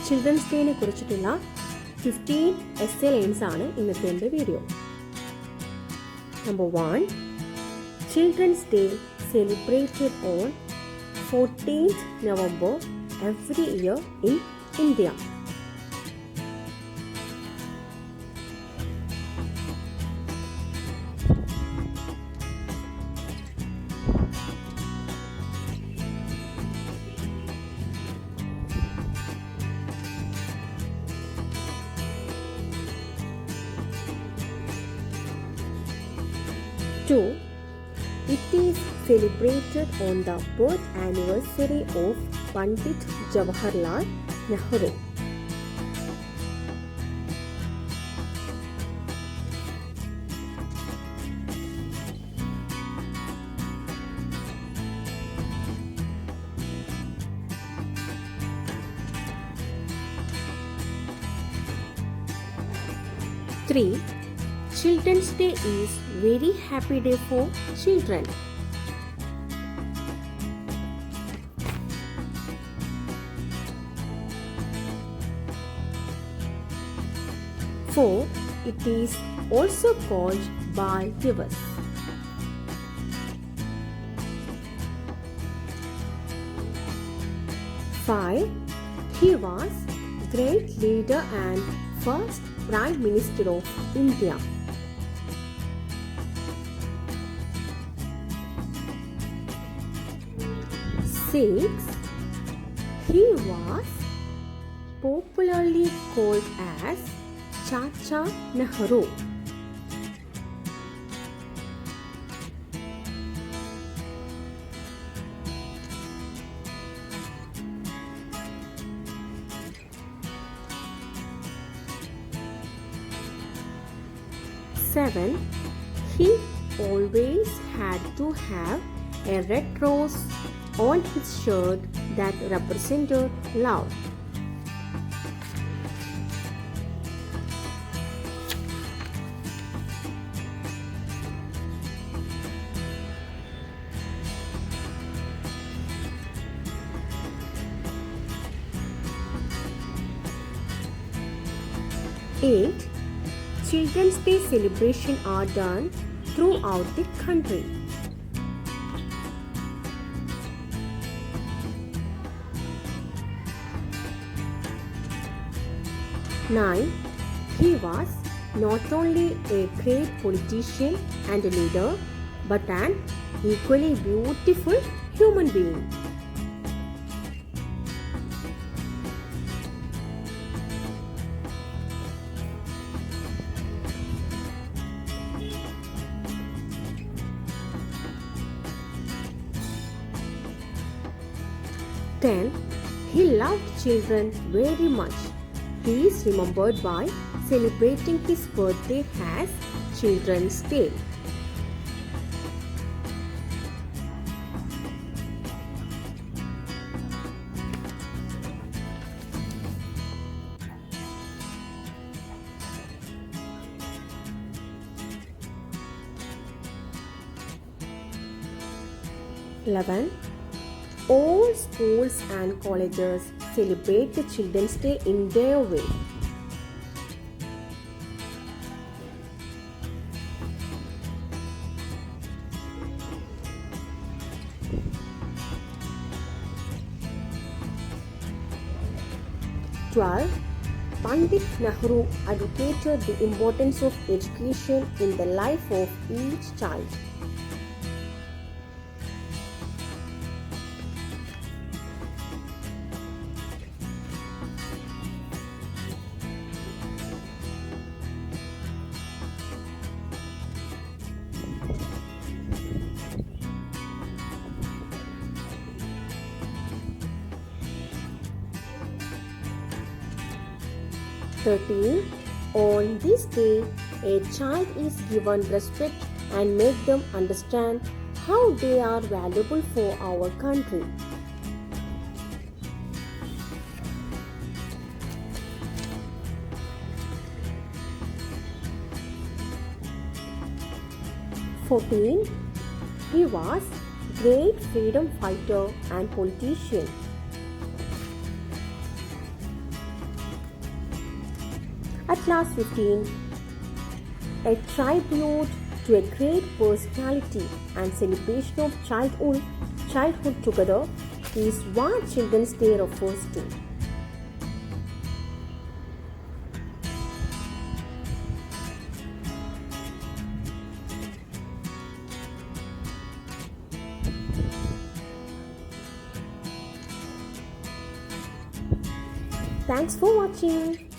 Children's ഡേനെ കുറിച്ചിട്ടുള്ള 15 essay lines ആണ് ഇന്നത്തെ എൻ്റെ video. Number 1. Children's Day celebrated on 14th November every year in India. Two, it is celebrated on the birth anniversary of Pandit Jawaharlal Nehru. Three, Children's Day is very happy day for children. Four, it is also called Bal Divas. Five, he was great leader and first Prime Minister of India. Six, he was popularly called as Chacha Nehru. Seven, he always had to have a red rose on his shirt that represented love. Eight, Children's Day celebration are done throughout the country. Nine, he was not only a great politician and a leader, but an equally beautiful human being. Ten, he loved children very much. He is remembered by celebrating his birthday as Children's Day. Eleven, all schools and colleges celebrate the Children's Day in their way. Twelve, Pandit Nehru advocated the importance of education in the life of each child. Thirteen, on this day, a child is given respect and make them understand how they are valuable for our country. 14. He was great freedom fighter and politician. At class 15, a tribute to a great personality and celebration of childhood together is what Children's Day refers to. Thanks for watching.